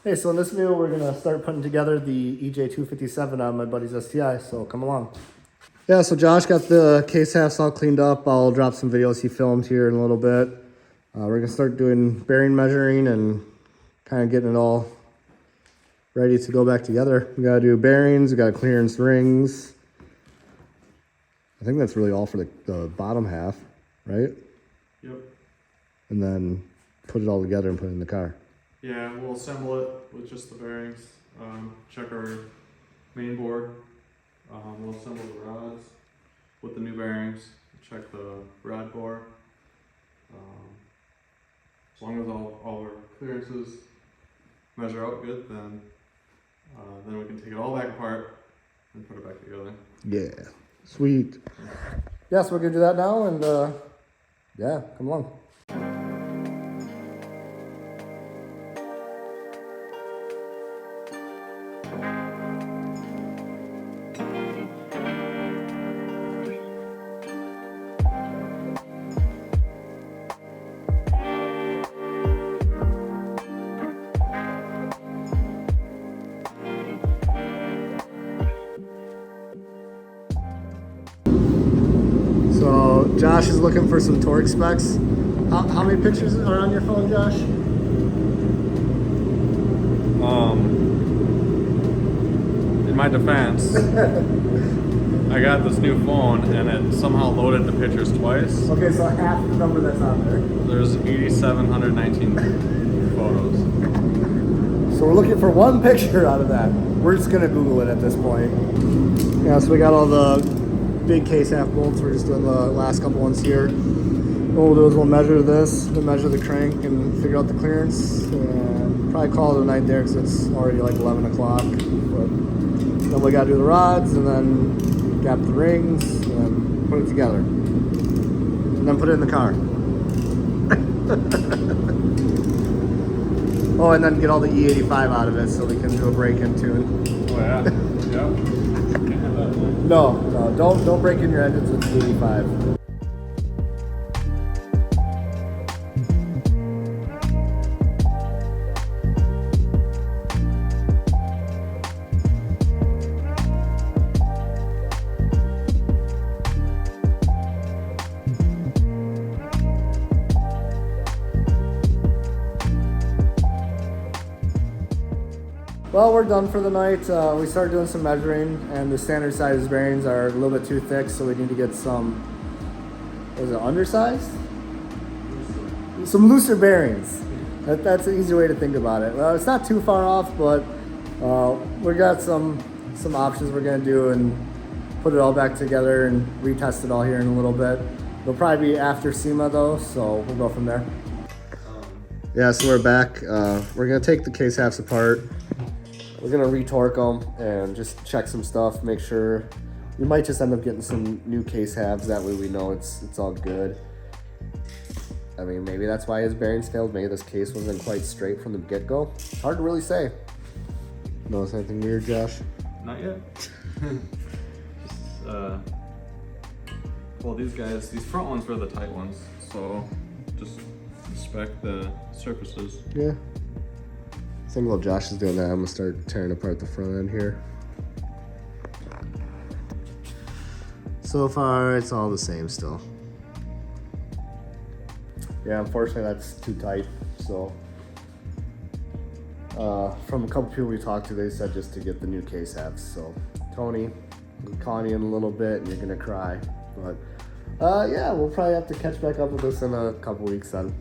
Hey, so in this video, we're gonna start putting together the EJ257 on my buddy's STI, so come along. Yeah, so Josh got the case halves all cleaned up. I'll drop some videos he filmed here in a little bit. We're gonna start doing bearing measuring and kind of getting it all ready to go back together. We gotta do bearings, we gotta clearance rings. I think that's really all for the bottom half, right? Yep. And then put it all together and put it in the car. Yeah, we'll assemble it with just the bearings, check our main board, we'll assemble the rods with the new bearings, check the rod bore. As long as all our clearances measure out good, then we can take it all back apart and put it back together. Yeah, sweet. Yeah, so we're gonna do that now, and yeah, come along. So Josh is looking for some torque specs. How many pictures are on your phone, Josh? In my defense, I got this new phone and it somehow loaded the pictures twice. Okay, so half the number that's on there. There's 8,719 photos. So we're looking for one picture out of that. We're just gonna Google it at this point. Yeah, so we got all the big case half bolts. We're just doing the last couple ones here. What we'll do is we'll measure this, we'll measure the crank and figure out the clearance. And probably call it a night there because it's already like 11 o'clock. But then we gotta do the rods and then gap the rings and then put it together. And then put it in the car. Oh, and then get all the E85 out of it so we can do a break-in tune. Oh yeah, yeah. Can't have that. No, don't break in your engines with the E85. Well, we're done for the night. We started doing some measuring, and the standard size bearings are a little bit too thick, so we need to get some, is it undersized? Some looser bearings. That's an easier way to think about it. Well, it's not too far off, but we got some options we're gonna do and put it all back together and retest it all here in a little bit. It'll probably be after SEMA though, so we'll go from there. Yeah, so we're back. We're gonna take the case halves apart. We're gonna retorque them and just check some stuff, make sure. We might just end up getting some new case halves, that way we know it's all good. I mean, maybe that's why his bearings failed. Maybe this case wasn't quite straight from the get-go. It's hard to really say. Notice anything weird, Josh? Not yet. Well, these front ones were the tight ones, so just inspect the surfaces. Yeah. I think while Josh is doing that, I'm gonna start tearing apart the front end here. So far, it's all the same still. Yeah, unfortunately, that's too tight. So, from a couple people we talked to, they said just to get the new case halves. So, Tony, I'm calling you in a little bit, and you're gonna cry. But, yeah, we'll probably have to catch back up with this in a couple weeks then.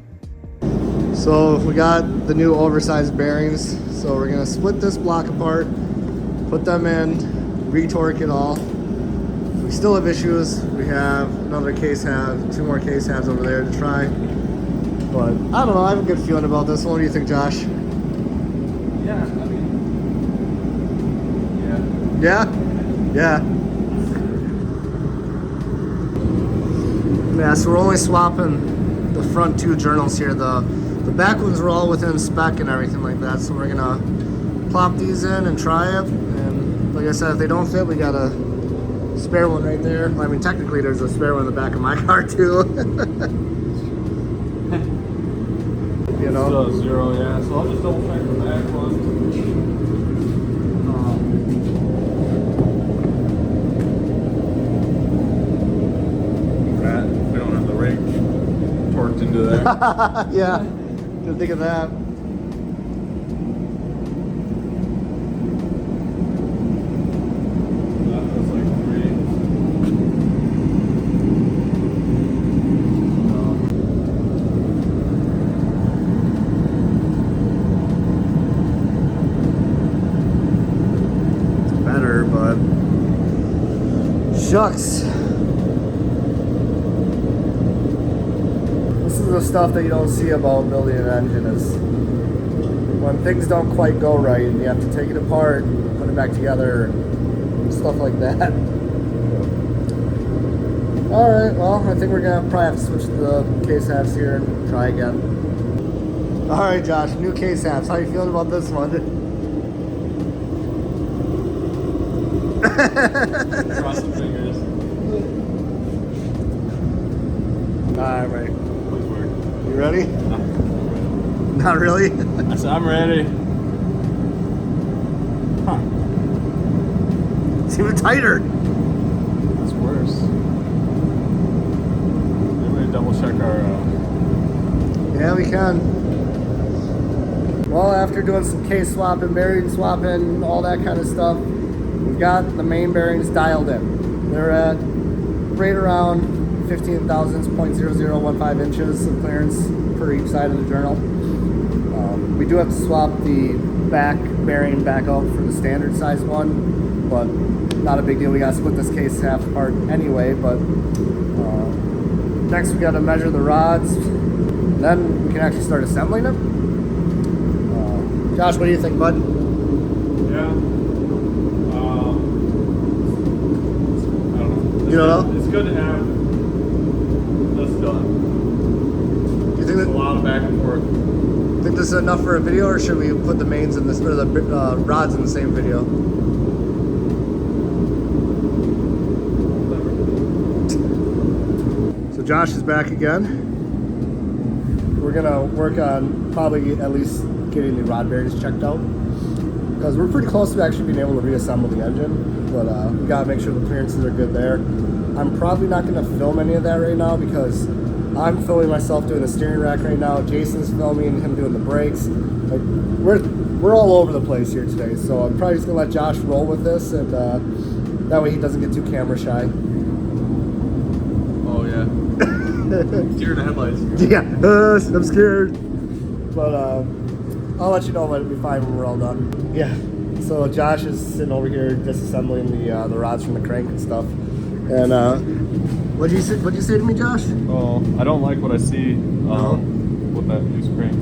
So we got the new oversized bearings. So we're gonna split this block apart, put them in, retorque it all. We still have issues. We have another case half, 2 more case halves over there to try. But I don't know, I have a good feeling about this one. What do you think, Josh? Yeah, I mean, yeah. Yeah? Yeah, so we're only swapping the front 2 journals here. The back ones were all within spec and everything like that, so we're gonna plop these in and try it. And like I said, if they don't fit, we got a spare one right there. I mean, technically there's a spare one in the back of my car too. you know? Still 0, yeah. So I'll just double check the back one. We don't have the rake torqued into there. Yeah, didn't think of that. That was like 3. It's better, but shucks. This is the stuff that you don't see about building an engine is when things don't quite go right and you have to take it apart, put it back together, and stuff like that. Alright, well, I think we're gonna probably have to switch the case halves here and try again. Alright, Josh, new case halves. How you feeling about this one? Cross the fingers. Alright, ready. Please work. You ready? No. Not really? I said I'm ready. Huh. It's even tighter. That's worse. Maybe we double check our. Yeah, we can. Well, after doing some case swapping, bearing swapping, all that kind of stuff, we've got the main bearings dialed in. They're at right around 15 thousandths, 0.0015 inches of clearance per each side of the journal. We do have to swap the back bearing back out for the standard size one, but not a big deal. We got to split this case half apart anyway, but next we got to measure the rods, then we can actually start assembling them. Josh, what do you think, bud? Yeah. I don't know. You don't know? It's good to have this done. You think It's a that lot of back and forth. think this is enough for a video, or should we put the mains in this or the rods in the same video? So Josh is back again. We're gonna work on probably at least getting the rod bearings checked out, because we're pretty close to actually being able to reassemble the engine, but we gotta make sure the clearances are good there. I'm probably not gonna film any of that right now because I'm filming myself doing the steering rack right now. Jason's filming him doing the brakes. Like we're all over the place here today, so I'm probably just gonna let Josh roll with this, and that way he doesn't get too camera shy. Oh yeah. Deer in the headlights. Yeah, I'm scared. But I'll let you know when we find when we're all done. Yeah. So Josh is sitting over here disassembling the rods from the crank and stuff. And what'd you say to me, Josh? Oh, I don't like what I see with that loose crank.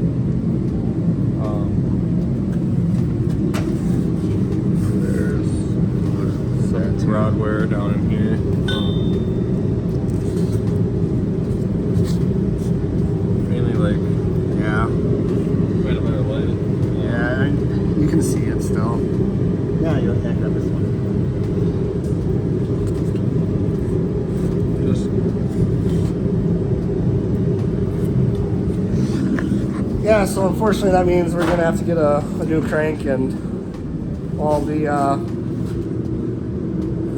There's some rod wear down in here. Mainly like right about our light. Yeah, you can see it still. Yeah, you'll have this one. Yeah, so unfortunately that means we're gonna have to get a new crank, and all the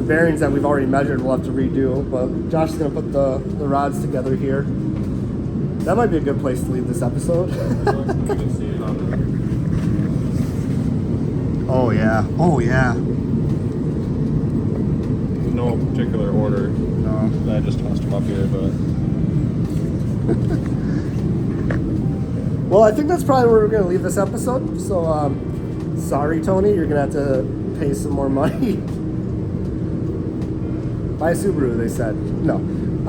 bearings that we've already measured we'll have to redo, but Josh is gonna put the rods together here. That might be a good place to leave this episode. Oh yeah, oh yeah. No particular order. No. I just tossed them up here, but Well, I think that's probably where we're going to leave this episode. So, sorry, Tony, you're going to have to pay some more money. Buy a Subaru, they said. No.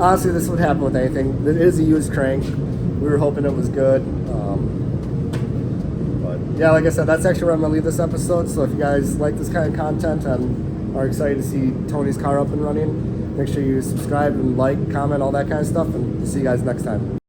Honestly, this would happen with anything. It is a used crank. We were hoping it was good. But, yeah, like I said, that's actually where I'm going to leave this episode. So, if you guys like this kind of content and are excited to see Tony's car up and running, make sure you subscribe and like, comment, all that kind of stuff. And see you guys next time.